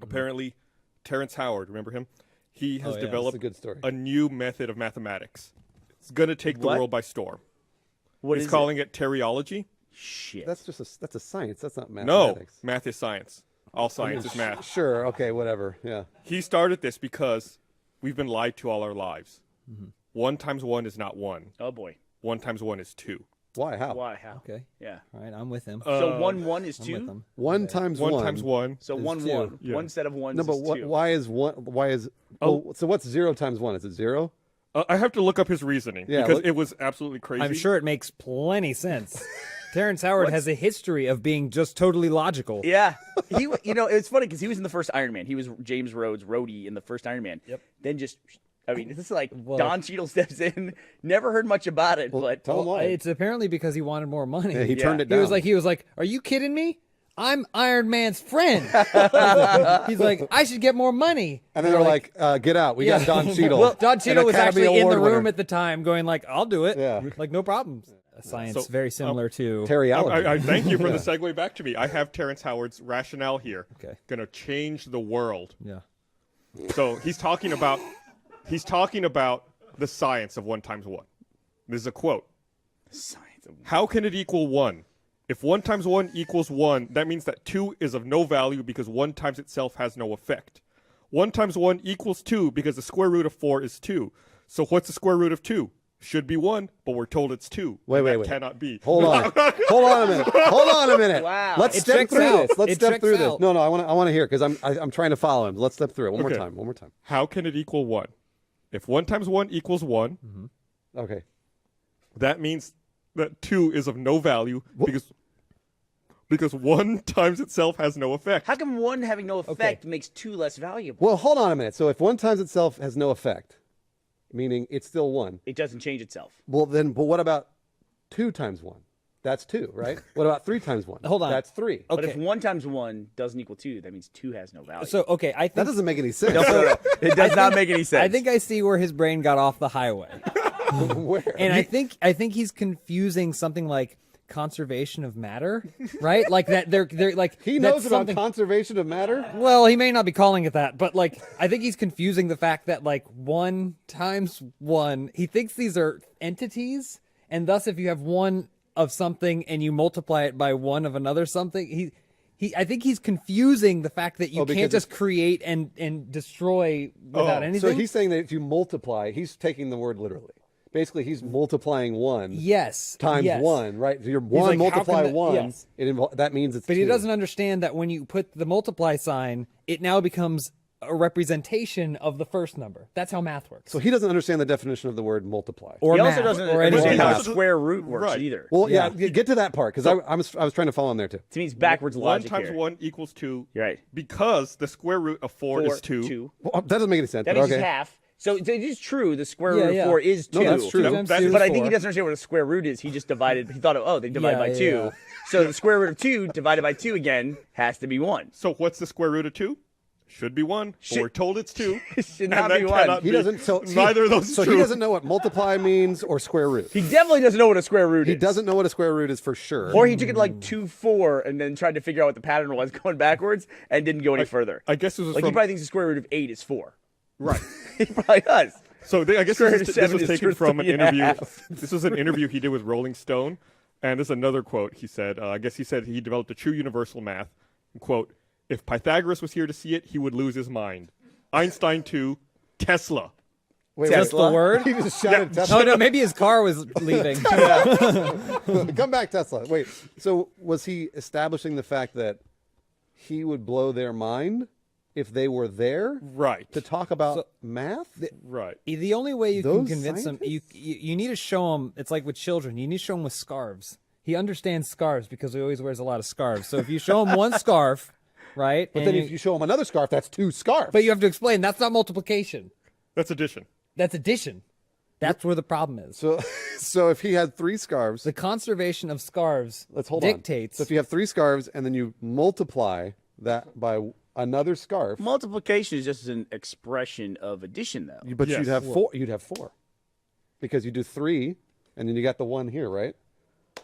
Apparently, Terrence Howard, remember him? He has developed a new method of mathematics. It's going to take the world by storm. He's calling it Terryology. Shit. That's a science. That's not mathematics. No, math is science. All science is math. Sure. Okay. Whatever. Yeah. He started this because we've been lied to all our lives. 1 times 1 is not 1. Oh boy. 1 times 1 is 2. Why? How? Why? How? Okay. Yeah. All right, I'm with him. So 1 is 2. I'm with him. 1 times 1. 1 times 1. So 1 2. 1. Yeah. One set of ones. No, but is 2. why is 1? Why is? Oh, so what's 0 times 1? Is it 0? I have to look up his reasoning because it was absolutely crazy. I'm sure it makes plenty sense. Terrence Howard has a history of being just totally logical. Yeah. It's funny because he was in the first Iron Man. He was James Rhodes' roadie in the first Iron Man. Yep. Then this is like Don Cheadle steps in. Never heard much about it, but tell him why. It's apparently because he wanted more money. Yeah, he turned it down. He was like, "Are you kidding me? I'm Iron Man's friend." He's like, "I should get more money." And then they're like, "Get out. We got Don Cheadle." Well, Don Cheadle was Academy actually in the Award room winner. at the time, going like, "I'll do it." Yeah. Like no problems. Science very similar to Terryology. I thank you for the segue back to me. I have Terrence Howard's rationale here. Okay. Going to change the world. Yeah. So he's talking about the science of 1 times 1. This is a quote. science of How can it equal 1? If 1 times 1 equals 1, that means that 2 is of no value because 1 times itself has no effect. 1 times 1 equals 2 because the square root of 4 is 2. So what's the square root of 2? Should be 1, but we're told it's 2. Wait. Cannot be. Hold on. Hold on a minute. Wow. Let's It step checks through out. this. Let's It step checks through this. out. No, I want to hear because I'm trying to follow him. Let's step through it one Okay. more time. How can it equal 1? If 1 times 1 equals 1, Okay. that means that 2 is of no value because 1 times itself has no effect. How come 1 having no effect makes 2 less valuable? Well, hold on a minute. So if 1 times itself has no effect, meaning it's still 1. It doesn't change itself. Well, then, but what about 2 times 1? That's 2, right? What about 3 times 1? Hold on. That's 3. But if Okay. 1 times 1 doesn't equal 2, that means 2 has no value. So I That think doesn't make any sense. No. It does not make any sense. I think I see where his brain got off the highway. Where? And I think he's confusing something like conservation of matter, right? Like that they're like He that's knows about something- conservation of matter? Well, he may not be calling it that, but like I think he's confusing the fact that like 1 times 1, he thinks these are entities, and thus if you have 1 of something and you multiply it by 1 of another something, I think he's confusing the fact that you because can't just create and destroy without anything. So he's saying that if you multiply, he's taking the word literally. Basically, he's multiplying 1 yes, times yes. 1, right? So you're He's 1 like, how multiply can that- 1, yes. that means it's But 2. he doesn't understand that when you put the multiply sign, it now becomes a representation of the first number. That's how math works. So he doesn't understand the definition of the word multiply. Or he math, also doesn't or understand anything how else. square root works Right. either. Well, yeah, get to that part because I was trying to follow him there too. To me, it's backwards 1 logic times here. 1 equals 2. You're right. Because the square root of 4 is 2. Well, that doesn't make any sense. That but means okay. it's half. So it is true. The square Yeah, root yeah. of 4 is 2. No, that's true. Two times That- two is But I think he 4. doesn't understand what a square root is. He just divided. He thought, they divided by Yeah, 2. yeah. So the square root of 2 divided by 2 again has to be 1. So what's the square root of 2? Should be 1. But we're told it's 2. It should and not that be 1. cannot He be. doesn't. So Neither of those is So true. he doesn't know what multiply means or square root. He definitely doesn't know what a square root He is. doesn't know what a square root is for sure. Or he took it like 2, 4, and then tried to figure out what the pattern was going backwards and didn't go any further. I guess this was Like he from... probably thinks the square root of 8 is 4. Right. He probably does. So I guess Square root this of 7 was is taken from an 3 and a interview. half. This was an interview he did with Rolling Stone, and there's another quote he said. I guess he said he developed a true universal math. Quote: "If Pythagoras was here to see it, he would lose his mind. Einstein too. Tesla." Wait, That's the word? He just shouted Tesla. Oh no, maybe his car was leaving. Come back, Tesla. Wait. So was he establishing the fact that he would blow their mind if they were there Right. to talk about math? Right. The only way you can Those convince him, you need to show him. It's like with children. You need to show him with scarves. He understands scarves because he always wears a lot of scarves. So if you show him one scarf, right? But then if you show him another scarf, that's 2 scarves. but you have to explain that's not multiplication. That's addition. That's addition. That's where the problem is. So if he had 3 scarves, The conservation of scarves let's hold dictates. on. So if you have 3 scarves and then you multiply that by another scarf, Multiplication is just an expression of addition, though. but Yes. you'd have 4. You'd have 4 because you do 3, and then you got the 1 here, right?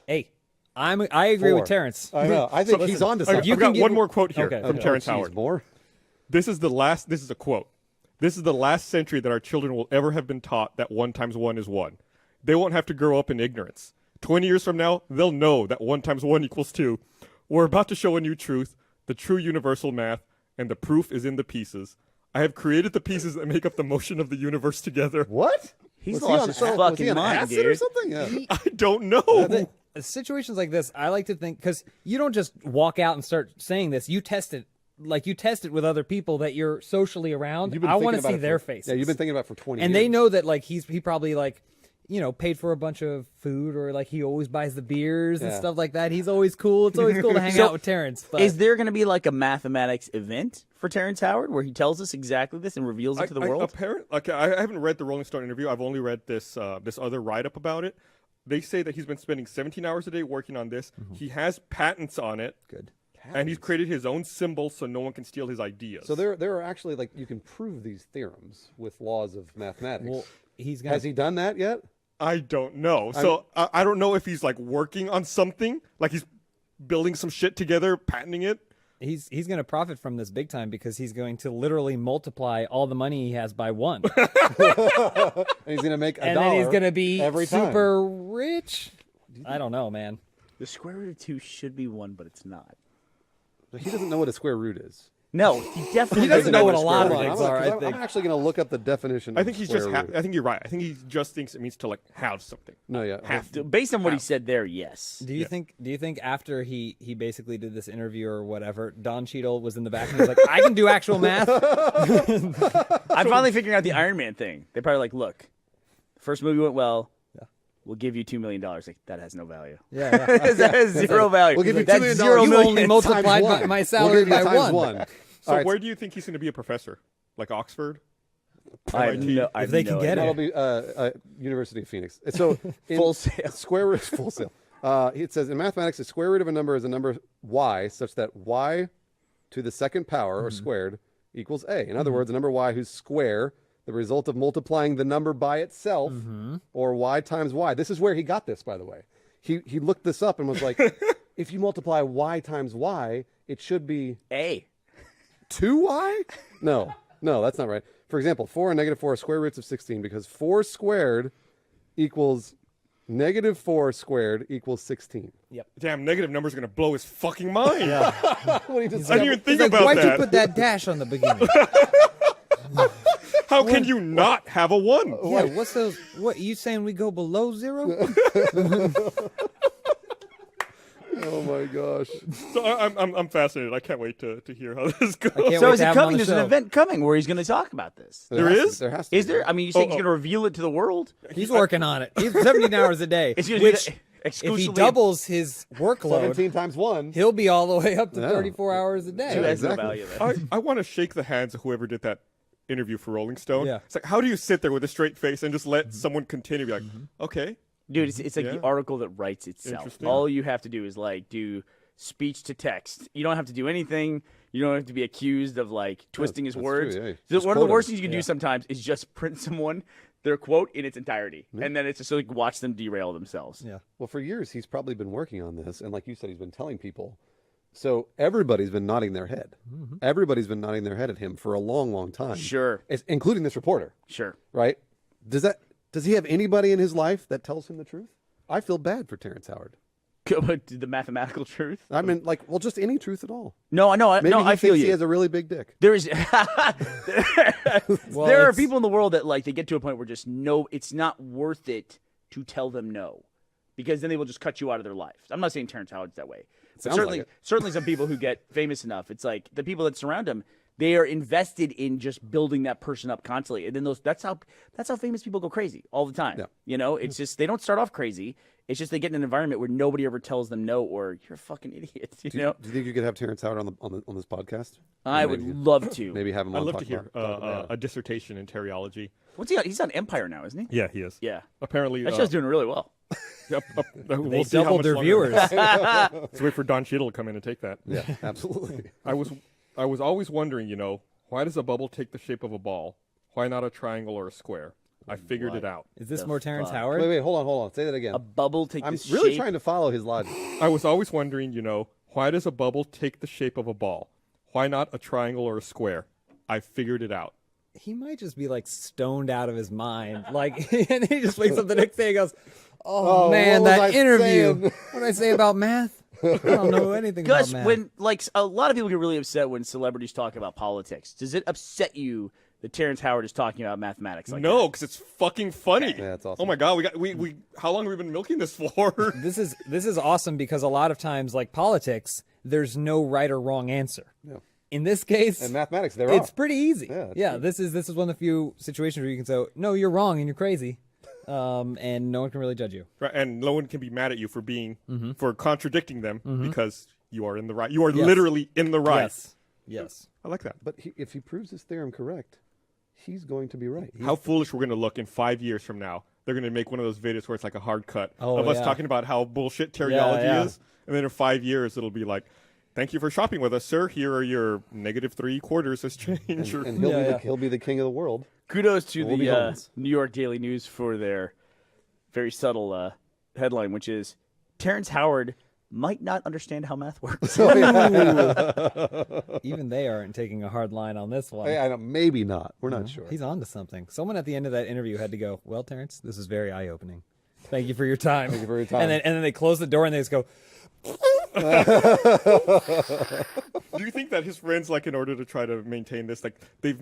Hey, I agree 4. with Terrence. I know. I think he's on to something. you I've can got give- one more quote here Okay, from okay. Terrence Geez, Howard. more. This is a quote. This is the last century that our children will ever have been taught that 1 times 1 is 1. They won't have to grow up in ignorance. 20 years from now, they'll know that 1 times 1 equals 2. We're about to show a new truth, the true universal math, and the proof is in the pieces. I have created the pieces that make up the motion of the universe together. What? He's Was lost he his on, was fucking he on mind, acid dude. or something? Yeah. I don't know. Situations like this, I like to think, because you don't just walk out and start saying this. You test it. Like, you test it with other people that you're socially around. You've been I want to thinking about see it their for- faces. Yeah, you've been thinking about it for 20 and years. they know that, like, he probably, like, you know, paid for a bunch of food, or like he always buys the beers and Yeah. stuff like that. He's always cool. It's always cool to hang So, out with Terrence. But Is there going to be like a mathematics event for Terrence Howard where he tells us exactly this and reveals it to the world? I haven't read the Rolling Stone interview. I've only read this other write-up about it. They say that he's been spending 17 hours a day working on this. He has patents on it. Good. And he's created his own symbol so no one can steal his ideas. So there are actually, like, you can prove these theorems with laws of mathematics. well, he's gonna Has he done that yet? I don't know. So I don't know if he's like working on something, like he's building some shit together, patenting it. he's gonna profit from this big time, because he's going to literally multiply all the money he has by 1. And he's going to make a and dollar then he's gonna be every time. super rich. I don't know, man. The square root of 2 should be 1, but it's not. He doesn't know what a square root is. No, he definitely He doesn't know what a square lot of root Hold on, is. things are. I I'm think. actually going to look up the definition I of think he's square just. root. I think you're right. I think he just thinks it means to like have something. No, yeah. Have to. Based on what he said there, yes. Do you think after he basically did this interview or whatever, Don Cheadle was in the back and he was like, I can do actual math? I'm finally figuring out the Iron Man thing. They probably like, look, the first movie went well. We'll give you $2 million. Like, that has no value. Yeah. That has zero value. We'll give you $2 That's million. 0 You million only times multiplied one. my We'll salary give you by times 1. one. So All right, where do you think he's going to be a professor? Like Oxford? I have MIT? no, I have If they no can get idea. it. That'll be University of Phoenix. So in Full sale. Square root full sale. It says in mathematics, the square root of a number is a number y such that y to the second power or squared equals a. In other words, a number y whose square, the result of multiplying the number by itself, or y times y. This is where he got this, by the way. He looked this up and was like, if you multiply y times y, it should be A. 2y? No, that's not right. For example, 4 and negative 4 are square roots of 16 because 4 squared equals negative 4 squared equals 16. Damn, negative number's going to blow his fucking mind. What do you just I didn't even think Like, about why'd you that. put that dash on the beginning? How can you not have a 1? Yeah, what's those? What, you saying we go below 0? Oh my gosh. So I'm fascinated. I can't wait to hear how this goes. can't So wait is to it have him on coming? the There's an show. event coming where he's going to talk about this. There is? There has to Is be. there? I mean, you say he's going to reveal it to the world? He's working on it. He's 17 hours a day. It's gonna be which, the- if exclusively he doubles his workload, 17 times 1. he'll be all the way up to Yeah. 34 hours a day. It has no exactly. value there. I want to shake the hands of whoever did that interview for Rolling Stone. Yeah. It's like, how do you sit there with a straight face and just let someone continue? Be like, okay. Dude, it's like the Yeah. article that writes itself. Interesting. All you have to do is like do speech to text. You don't have to do anything. You don't have to be accused of like twisting his that's words. true, yeah. So Just one of the quote worst him. things you can do sometimes is just print someone their quote in its entirety, and then it's just like watch them derail themselves. Yeah. Well, for years, he's probably been working on this. And like you said, he's been telling people. So everybody's been nodding their head. Everybody's been nodding their head at him for a long, long time. Sure, Including this reporter, sure. right? Does he have anybody in his life that tells him the truth? I feel bad for Terrence Howard. But the mathematical truth? I mean, like, well, just any truth at all. No, Maybe no, he I feel thinks you. he has a really big dick. There is Well, there are it's- people in the world that like they get to a point where just no, it's not worth it to tell them no, because then they will just cut you out of their life. I'm not saying Terrence Howard's that way, but Sounds certainly like it. certainly some people who get famous enough, it's like the people that surround him, they are invested in just building that person up constantly, and then that's how famous people go crazy all the time. Yeah. You know, it's just they don't start off crazy. It's just they get in an environment where nobody ever tells them no, or you're a fucking idiot. You know, Do you think you could have Terrence Howard on this podcast? I Or would maybe- love to. Maybe have him on. I'd love talk to hear about- talk about- a dissertation in Terryology. What's he on? He's on Empire now, isn't he? Yeah, he is. Yeah. Apparently, That show's doing really well. yep, They we'll see how doubled much their longer. viewers. Let's wait for Don Cheadle to come in and take that. Yeah, absolutely. I was always wondering, why does a bubble take the shape of a ball? Why not a triangle or a square? I figured it out. Is this The more Terrence fuck? Howard? Wait, hold on. Say that again. A bubble take I'm this really shape. trying to follow his logic. I was always wondering, why does a bubble take the shape of a ball? Why not a triangle or a square? I figured it out. He might just be like stoned out of his mind. Like, and he just wakes up the next day and goes, "Oh man, what was that I interview. saying?" What did I say about math? I don't know anything about Gus, math." when like a lot of people get really upset when celebrities talk about politics. Does it upset you that Terrence Howard is talking about mathematics like No, that? because it's fucking funny. Yeah, it's awesome. Oh my god, we how long have we been milking this for? This is awesome because a lot of times, like politics, there's no right or wrong answer. Yeah. In this case, And mathematics, there it's are. pretty easy. Yeah, it's This is one of the few situations where you can say, "No, you're wrong and you're crazy," and no one can really judge you. Right, and no one can be mad at you for being for contradicting them because you are in the right. You are Yes. literally in the right. Yes. I like that. But if he proves his theorem correct, he's going to be right. How foolish we're going to look in 5 years from now. They're going to make one of those videos where it's like a hard cut of us yeah. talking about how bullshit Terryology Yeah. is. And then in 5 years, it'll be like, thank you for shopping with us, sir. Here are your -3/4 as change. Or- And he'll be the king of the world. Kudos to We'll be the homeless. New York Daily News for their very subtle headline, which is Terrence Howard might not understand how math works. Even they aren't taking a hard line on this one. Hey, I don't, maybe not. We're not sure. He's on to something. Someone at the end of that interview had to go, "Well, Terrence, this is very eye-opening. Thank you for your time." Thank you for your time. And then they close the door and they just go, Do you think that his friends, like, in order to try to maintain this, like, they've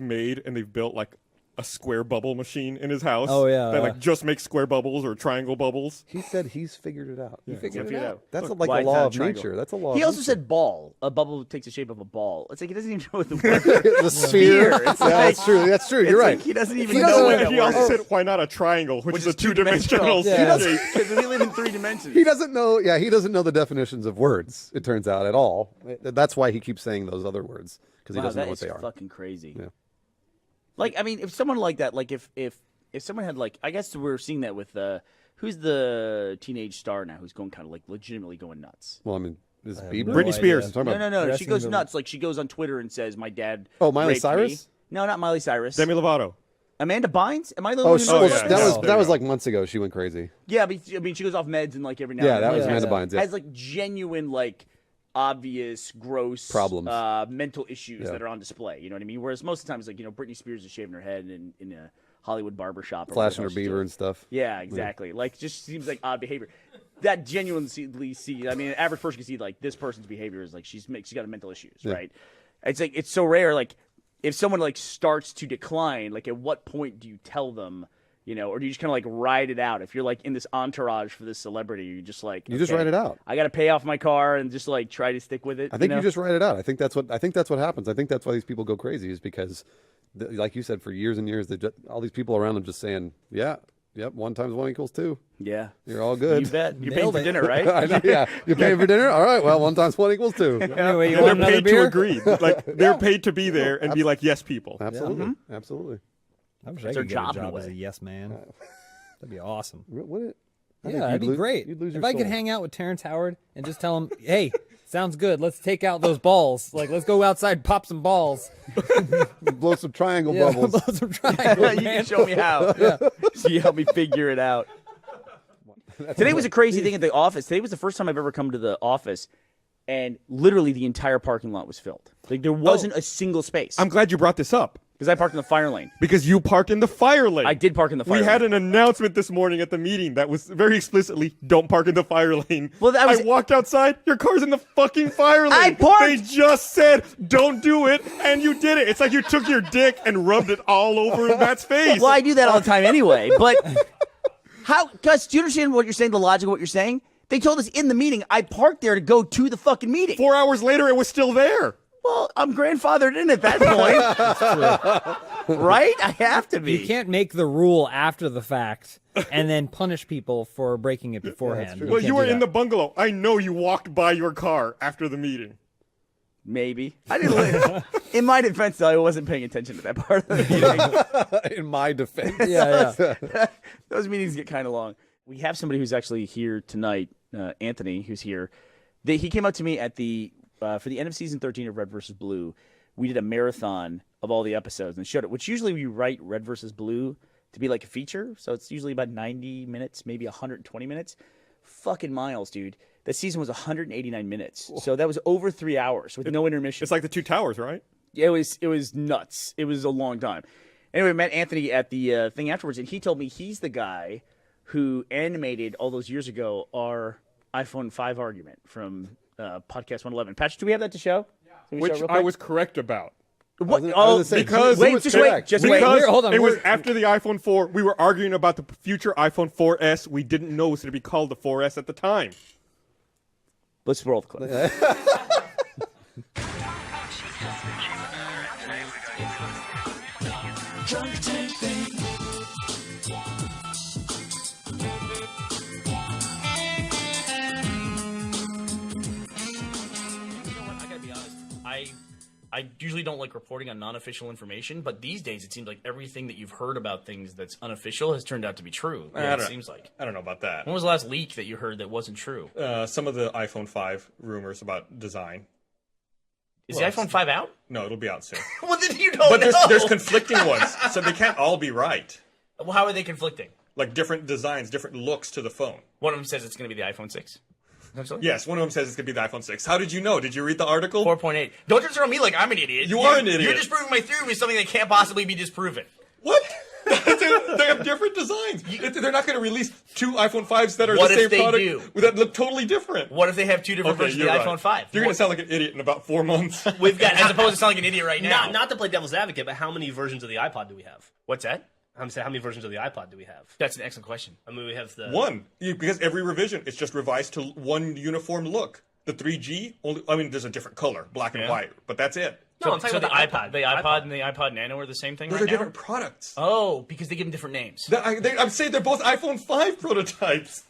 built like a square bubble machine in his house? Oh, yeah. That like just makes square bubbles or triangle bubbles. He said he's figured it out. He figured figured it it out. out. That's Look, like why a it's law not a of triangle. nature. That's a law. He of also nature. said ball. A bubble takes the shape of a ball. It's like he doesn't even know what the word the sphere. It's Yeah, like- that's true. That's true. it's You're like right. he doesn't even He know doesn't- what And that he word also is. said, why not a triangle, which is a two-dimensional Yeah. shape. Because we live in 3 dimensions. He doesn't know. Yeah, he doesn't know the definitions of words. It turns out at all. That's why he keeps saying those other words because he Wow, doesn't know that what is they are. fucking crazy. Yeah. Like, I mean, if someone like that, like if someone had like, I guess we're seeing that with who's the teenage star now who's going kind of like legitimately going nuts. Well, I mean, this is Bieber. no Britney idea. Spears. I'm talking No, about She Dressing goes the- nuts. Like she goes on Twitter and says, "My dad." Oh, Miley raped me." Cyrus? No, not Miley Cyrus. Demi Lovato. Amanda Bynes. Am I the Oh, one who she, knows yeah, about that yeah. was There that you was go. like months ago. She went crazy. Yeah, but I mean, she goes off meds and like every now Yeah, and that then was has- Amanda Bynes. Yeah. has like genuine like obvious gross Problems. mental issues Yeah. that are on display. You know what I mean? Whereas most of the time it's like Britney Spears is shaving her head in a Hollywood barbershop, or Flashing her whatever she's beaver doing. and stuff. Yeah, exactly. Like, just seems like odd behavior. That genuinely see. I mean, an average person can see like this person's behavior is like she's got a mental issues, right? It's like it's so rare. Like, if someone like starts to decline, like at what point do you tell them? Or do you just kind of like ride it out? If you're like in this entourage for this celebrity, you just like You just okay, ride it out. I got to pay off my car and just like try to stick with it. I think you just write it out. I think that's what happens. I think that's why these people go crazy is because, like you said, for years and years, all these people around them just saying, "Yeah, yep, 1 × 1 = 2. Yeah, You're all good." you bet. You're paying Nailed for it. dinner, right? I know, yeah, you're paying for dinner. All right, well, 1 × 1 = 2. "Anyway, you And want they're another paid to beer?" agree. Like, they're paid to be there and be like, yes, people. Absolutely, absolutely. I wish I their could get job a in a job as way. a yes man. That'd be awesome. What? I think Yeah, that'd you'd be great. You'd lose If your I could soul. hang out with Terrence Howard and just tell him, "Hey, sounds good. Let's take out those balls. Like, let's go outside, and pop some balls. blow some triangle Yeah, bubbles. blow some triangles, You man." can show me how. So you help me figure it out. Today was a crazy thing at the office. Today was the first time I've ever come to the office, and literally the entire parking lot was filled. Like there wasn't a single space. I'm glad you brought this up Because I parked in the fire lane. because you parked in the fire lane. I did park in the fire We had lane. an announcement this morning at the meeting that was very explicitly, don't park in the fire lane. Well, that was- I walked outside, your car's in the fucking fire lane. I parked- They just said, don't do it, and you did it. It's like you took your dick and rubbed it all over Matt's face. Well, I do that all the time anyway. But how, Gus, do you understand what you're saying, the logic of what you're saying? They told us in the meeting, I parked there to go to the fucking meeting. 4 hours later, it was still there. Well, I'm grandfathered in at that point. Right? I have to be. You can't make the rule after the fact and then punish people for breaking it beforehand. true. Well, can't you do were in that. the bungalow. I know you walked by your car after the meeting. Maybe. I didn't li- In my defense, though, I wasn't paying attention to that part of the meeting. In my defense. Yeah. Those meetings get kind of long. We have somebody who's actually here tonight, Anthony, who's here. He came up to me at the for the end of season 13 of Red vs. Blue. We did a marathon of all the episodes and showed it, which usually we write Red vs. Blue to be like a feature. So it's usually about 90 minutes, maybe 120 minutes. Fucking miles, dude. That season was 189 minutes. So that was over 3 hours with no intermission. It's like the Two Towers, right? it was nuts. It was a long time. Anyway, I met Anthony at the thing afterwards, and he told me he's the guy who animated all those years ago our iPhone 5 argument from podcast 111. Patrick, do we have that to show? Yeah. Which I was correct about. What? I was Oh, gonna say, because- Zoom was just wait, correct. just We- wait. Because hold on, it was we're- after the iPhone 4. We were arguing about the future iPhone 4S. We didn't know it was going to be called the 4S at the time. Let's roll the clip. I gotta be honest. I usually don't like reporting on non-official information, but these days it seems like everything that you've heard about things that's unofficial has turned out to be true. I Yeah, it don't- seems like. I don't know about that. When was the last leak that you heard that wasn't true? Some of the iPhone 5 rumors about design. Is the iPhone 5 out? No, it'll be out soon. Well, then you don't But know. there's conflicting ones, so they can't all be right. Well, how are they conflicting? Like different designs, different looks to the phone. One of them says it's going to be the iPhone 6. Essentially? Yes, one of them says it's going to be the iPhone 6. How did you know? Did you read the article? 4.8. Don't just throw me like I'm an idiot. You are an idiot. You're disproving my theory with something that can't possibly be disproven. What? They have different designs. They're not going to release two iPhone 5s that are What the if same they product do? that look totally different. What if they have two different versions of the you're iPhone right. 5? You're going to sound like an idiot in about 4 months. We've got, as opposed to sounding like an idiot right now. Not to play devil's advocate, but how many versions of the iPod do we have? What's that? I'm saying, how many versions of the iPod do we have? That's an excellent question. I mean, we have the One. Because every revision, it's just revised to one uniform look. The 3G, only, I mean, there's a different color, black and Yeah. white, but that's it. No, I'm talking So the about iPod, the iPod and the iPod Nano are the same thing Those right are now? different products. Oh, because they give them different names. I'm saying they're both iPhone 5 prototypes.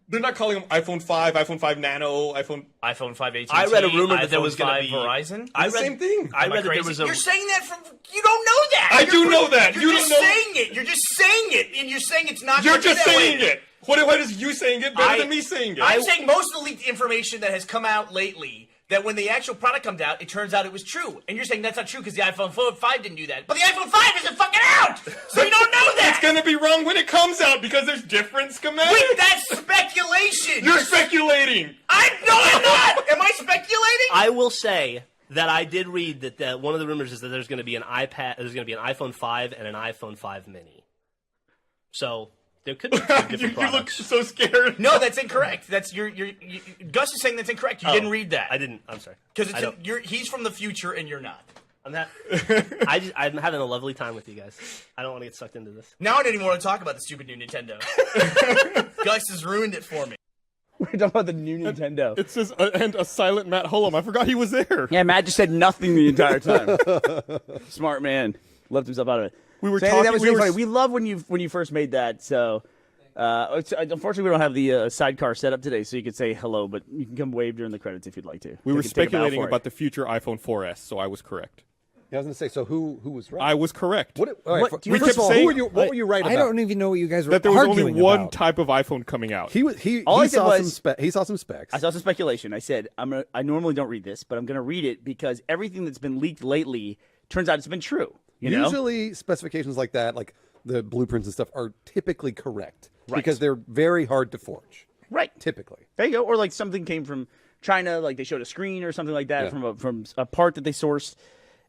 They're not calling them iPhone 5, iPhone 5 Nano, iPhone... iPhone 5 AT&T. I read a rumor that there was going gonna to be Verizon. I the read, same thing. I Am read that there crazy? was a. You're saying that from you don't know that. I do know that. You're You just don't know- saying it. You're just saying it, and you're saying it's not. You're gonna be just that saying way. it. Why is you saying it better than me saying it? I'm saying most of the leaked information that has come out lately, that when the actual product comes out, it turns out it was true. And you're saying that's not true because the iPhone 5 didn't do that. But the iPhone 5 isn't fucking out! So you don't know that! It's gonna be wrong when it comes out because there's different schematics. Wait, that's speculation! You're speculating. No, I'm not! Am I speculating? I will say that I did read that one of the rumors is that there's going to be an iPad, there's going to be an iPhone 5 and an iPhone 5 Mini. So there could be two different You look products. so scared. No, that's incorrect. That's Gus is saying that's incorrect. You Oh, didn't read that. I didn't. I'm sorry. Because I don't. he's from the future and you're not. I'm having a lovely time with you guys. I don't want to get sucked into this. Now I don't even want to talk about the stupid new Nintendo. Gus has ruined it for me. We're talking about the new Nintendo. It says, and a silent Matt Hullum. I forgot he was there. Yeah, Matt just said nothing the entire time. Smart man. Left himself out of it. We were So, Andy, talking. that was we really were funny. We love when you first made that. So, unfortunately, we don't have the sidecar set up today, so you could say hello, but you can come wave during the credits if you'd like to. we were Take a bow speculating for it. about the future iPhone 4S, so I was correct. Yeah, I was going to say, so who was right? I was correct. All right, What- first kept of all, saying- what were you right about? I don't even know what you guys were That there was only arguing one about. type of iPhone coming out. He All I he said saw was- some specs. I saw some speculation. I said I normally don't read this, but I'm going to read it because everything that's been leaked lately turns out it's been true. You know? Usually specifications like that, like the blueprints and stuff, are typically correct Right. because they're very hard to forge. Right. Typically. There you go. Or like something came from China, like they showed a screen or something like that Yeah. from a part that they sourced,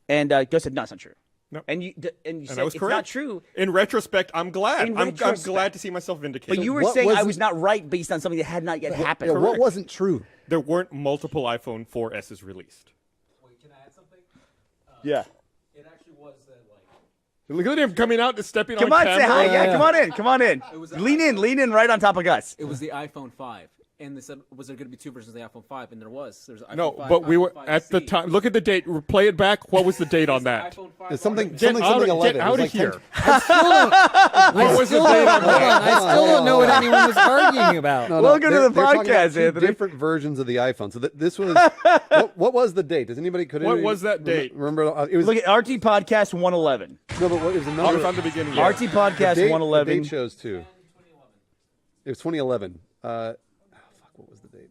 and Gus said, "No, it's not true." No. And you said I was it's correct. not true. In retrospect, I'm glad. In I'm retrospect. glad to see myself vindicated. But you were what saying I wasn't- was not right based on something that had not yet happened. Yeah, what wasn't true? There weren't multiple iPhone 4S's released. Wait, can I add something? Yeah. It actually was that, Look at him coming out and stepping Come on on, say camera. hi. Yeah, come on in. was Lean in right on top of Gus. it was the iPhone 5. And they said, was there going to be two versions of the iPhone 5? And there was. There's an No, iPhone 5, but we iPhone were 5C. at the time. Look at the date. Play it back. What was the date on that? iPhone 5 There's something Get something out of- 11. get It out was of like here. 10 What was the date on Hold on, that? I still don't know what anyone was arguing about. No, Welcome to they're- the they're talking about podcast, two Anthony. Different versions of the iPhone. So this was what was the date? Does anybody could What anybody was that date? Remember? It was Look at RT Podcast 111. no, but what, it was a Oh, number. it's on the beginning. RT Podcast the 111. date shows too. It was 2011. Fuck, what was the date?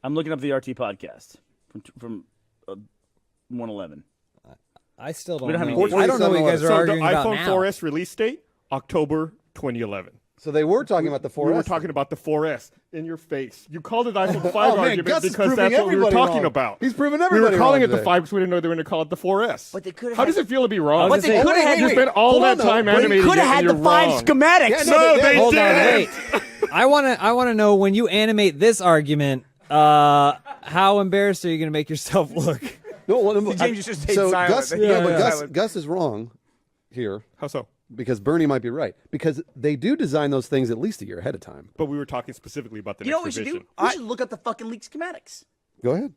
I'm looking up the RT Podcast from 111. I still don't We don't have know. any- I don't know what you guys are So the arguing about iPhone now. 4S release date, October 2011. So they were talking about the 4S. We were talking about the 4S in your face. You called it the iPhone 5 Oh, man, argument Gus is because proving that's what we were everybody talking wrong. about. He's proving We everybody were calling wrong it the today. 5 because we didn't know they were going to call it the 4S. But they could've How had- does it feel to be wrong? But they could have had You the- spent all hold that on, though. time But you animating could it have had and the you're 5 wrong. schematics. Yeah, No, they they did. Hold on, did. wait. I want to know when you animate this argument, how embarrassed are you going to make yourself look? No, well, James just stayed so silent. Gus, Yeah, but yeah. Gus is wrong here How so? because Burnie might be right because they do design those things at least a year ahead of time. But we were talking specifically about the You know next what we should revision. do? We should look up the fucking leak schematics. Go ahead.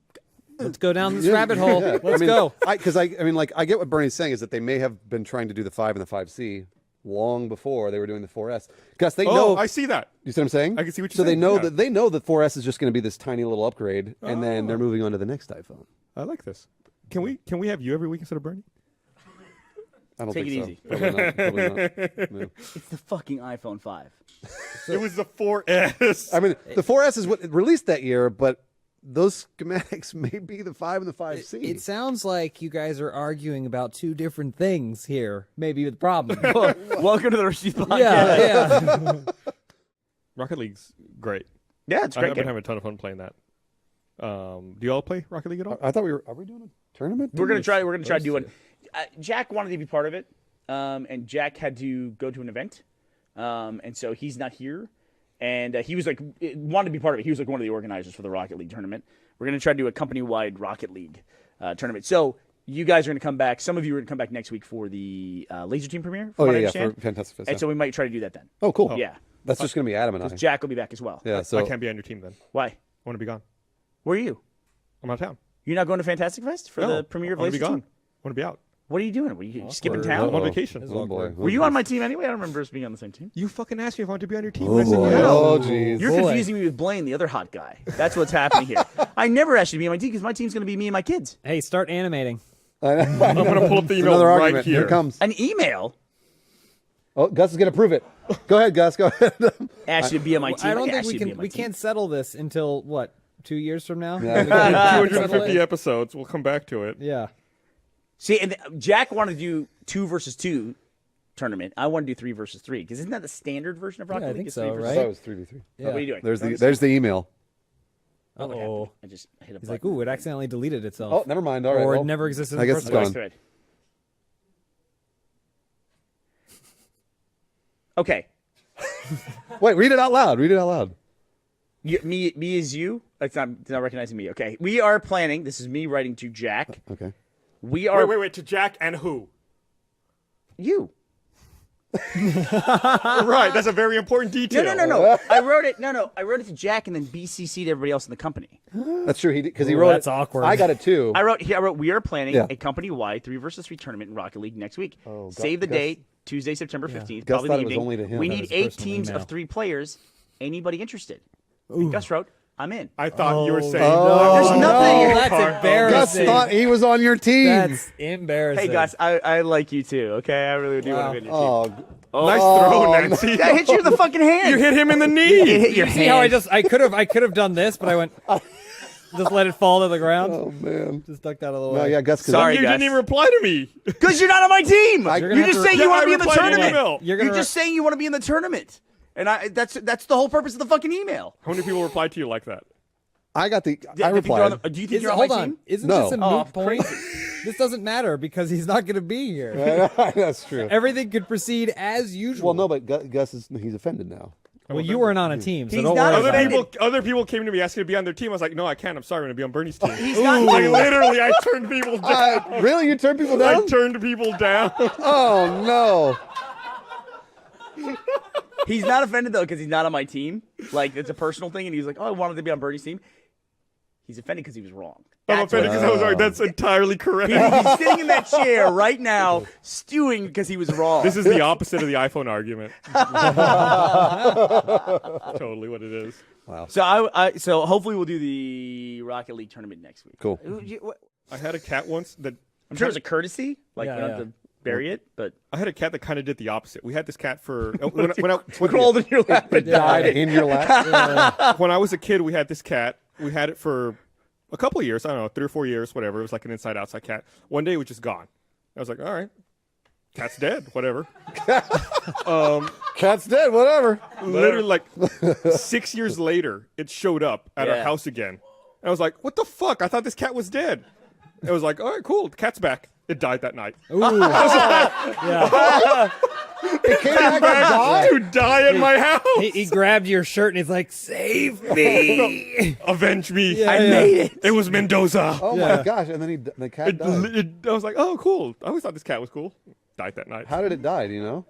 Let's go down this Yeah, rabbit hole. yeah. Let's I mean, go. Because I mean, like, I get what Bernie's saying is that they may have been trying to do the 5 and the 5C long before they were doing the 4S. Gus, they know. I see that. You see what I'm saying? I can see what you're so saying, they know yeah. that they know that 4S is just going to be this tiny little upgrade, and then they're moving on to the next iPhone. I like this. Can we have you every week instead of Bernie? I don't Take think it so. easy. Probably not. No. It's the fucking iPhone 5. It was the 4S. I mean, the 4S is what released that year, but those schematics may be the 5 and the 5C. It sounds like you guys are arguing about two different things here. Maybe the problem. Welcome to the Rooster podcast. yeah. Rocket League's great. Yeah, it's a I've great been game. having a ton of fun playing that. Do you all play Rocket League at all? I thought we were. Are we doing a tournament? We're gonna try. We're gonna try to do one. Jack wanted to be part of it, and Jack had to go to an event, and so he's not here. And he was like, wanted to be part of it. He was like one of the organizers for the Rocket League tournament. We're gonna try to do a company-wide Rocket League tournament. So you guys are gonna come back. Some of you are gonna come back next week for the Laser Team premiere. From Oh what I yeah, understand. for Fantastic Fest. And so we might try to do that then. Oh, cool. Yeah, That's just going to be Adam and I. Jack will be back as well. Yeah. So I can't be on your team then. Why? I want to be gone. Where are you? I'm out of town. You're not going to Fantastic Fest for No, the premiere of I want to Laser be gone. Team? I want to be out. What are you doing? Were you skipping Awkward. town? I'm on Uh-oh. vacation. Oh boy. Were you on my team anyway? I don't remember us being on the same team. You fucking asked me if I wanted to be on your team. Oh I said boy. yes. Oh jeez. You're Boy. confusing me with Blaine, the other hot guy. That's what's happening here. I never asked you to be on my team because my team's going to be me and my kids. Hey, start animating. I'm going to pull up the email Another right argument. here. Here it comes. An email Oh, Gus is going to prove it. Go ahead, Gus. Go ahead. asked you to be on my team. I don't think asked we you to be can. on my We team. can't settle this until what? 2 years from now? Yeah. 250 episodes. We'll come back to it. Yeah. See, and Jack wanted to do 2 versus 2 tournament. I want to do 3 versus 3 because isn't that the standard version of Rocket Yeah, I League? think Is so, 3 I versus thought right? it was 3v3. Yeah. What are you doing? There's the email. Oh, what happened? Uh-oh. I just hit a He's button. like, ooh, it accidentally deleted itself. Oh, never mind. All right. Or well, it never existed in I the guess first it's place. gone. Thread. Okay. Wait, read it out loud. Read it out loud. Me is you. It's not recognizing me. Okay. We are planning. This is me writing to Jack. Okay. We are Wait. To Jack and who? you. Right. That's a very important detail. No. I wrote it. No. I wrote it to Jack and then BCC'd everybody else in the company. That's true. He because he Ooh, wrote that's it. awkward. I got it too. I wrote we are planning Yeah. a company-wide 3 versus 3 tournament in Rocket League next week. Oh, Save the Gus- date, Tuesday, September 15th, Gus probably thought the it was evening. only to him. We That need was 8 personal teams email. of 3 players. Anybody interested? And Gus wrote, I'm in. I thought you were saying. There's nothing. Oh, that's Gus embarrassing. thought he was on your team. That's embarrassing. Hey, Gus, I like you too, okay? I really do want to be on your team. Nice throw, Nancy. I hit you in the fucking hand. You hit him in the You knee. hit your See how I hand. could have done this, but I went just let it fall to the ground. Oh man. Just ducked out of the way. No, yeah, Gus. 'cause Sorry, You Gus. didn't even reply to me. Because you're not on my team. You're You're gonna just have saying to- you Yeah, want to I be in the replied to your tournament. email. You're You're gonna just saying you want to be in the tournament. And that's the whole purpose of the fucking email. How many people replied to you like that? I got the. I Do you think you're on replied. the- Do you think Is, you're on hold my on. team? Isn't No. this a Oh, moot point? This doesn't matter because he's not going to be here. That's true. Everything could proceed as usual. Well, no, but Gus is he's offended now. Well, you weren't on a team, so He's don't not worry Other about offended. it. other people came to me asking to be on their team. I was like, no, I can't. I'm sorry. I'm going to be on Bernie's team. He's not. Like, literally, I turned people down. Really, you turn people I down? turned people down. Oh no. He's not offended though because he's not on my team. Like it's a personal thing, and he's like, "Oh, I wanted to be on Bernie's team." He's offended because he was wrong. I'm That's offended what- because I was right. That's entirely correct. He's sitting in that chair right now, stewing because he was wrong. This is the opposite of the iPhone argument. Totally what it is. So hopefully we'll do the Rocket League tournament next week. Cool. I had a cat once that I'm sure it's a courtesy, like Yeah, you don't yeah. have to bury it, but I had a cat that kind of did the opposite. We had this cat for when crawled in your lap and Died died. in your lap. when I was a kid. We had this cat. We had it for a couple of years. I don't know, 3 or 4 years, whatever. It was like an inside-outside cat. One day it was just gone. I was like, all right, cat's dead. Whatever. Cat's dead. Whatever. Literally, like 6 years later, it showed up at our Yeah. house again. And I was like, "What the fuck? I thought this cat was dead." It was like, "All right, cool. The cat's back." It died that night. It came back and died. To die at my house. He grabbed your shirt and he's like, "Save me!" Avenge me. Yeah, I made it. It was Mendoza. Oh my gosh! And then the cat died. I was like, "Oh, cool." I always thought this cat was cool. Died that night. How did it die? Do you know?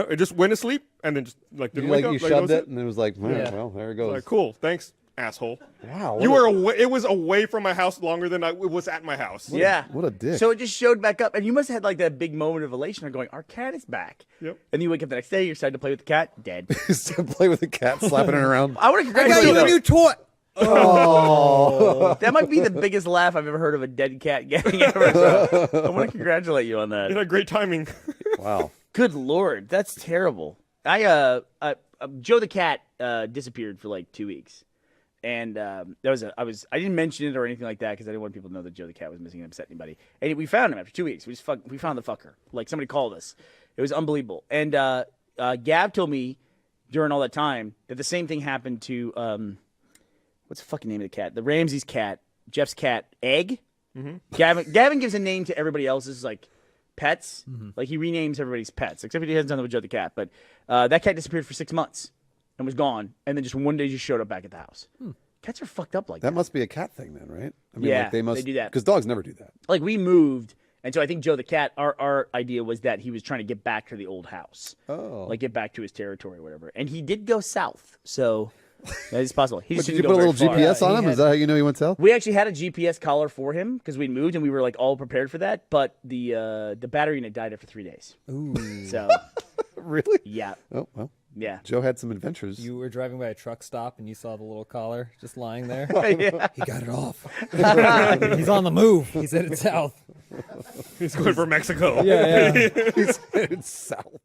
It just went to sleep and then just like didn't wake up. You that shoved was it, and it was like, well, there it goes. Like, cool. Thanks, asshole. Wow. You were away. It was away from my house longer than it was at my house. Yeah. What a dick. So it just showed back up, and you must have had like that big moment of elation of going, "Our cat is back." Yep. And you wake up the next day, you're excited to play with the cat, dead. to play with the cat, slapping it around. I want to I got congratulate you a you. new toy. That might be the biggest laugh I've ever heard of a dead cat getting ever. So I want to congratulate you on that. You had great timing. Wow. Good Lord, that's terrible. Joe the cat disappeared for like 2 weeks, and I didn't mention it or anything like that because I didn't want people to know that Joe the cat was missing and upset anybody. And we found him after 2 weeks. We found the fucker. Like somebody called us. It was unbelievable. And Gav told me during all that time that the same thing happened to what's the fucking name of the cat? The Ramsey's cat, Jeff's cat, Egg. Mm-hmm. Gavin gives a name to everybody else's like pets. Like he renames everybody's pets, except he hasn't done that with Joe the cat. But that cat disappeared for 6 months and was gone, and then just one day just showed up back at the house. Cats are fucked up like that. That must be a cat thing then, right? I mean, Yeah, like they must do that. because dogs never do that. Like we moved, and so I think Joe the cat. Our idea was that he was trying to get back to the old house. Oh. Like get back to his territory or whatever. And he did go south, so that is possible. He just Did you didn't put a go little very far. GPS on him? Is that how you know he went south? We actually had a GPS collar for him because we moved and we were like all prepared for that. But the battery unit died after 3 days. Ooh. So Really? yeah, Oh well. yeah. Joe had some adventures. You were driving by a truck stop and you saw the little collar just lying there. Yeah. He got it off. He's on the move. He's headed south. He's going for Mexico. Yeah. He's headed south.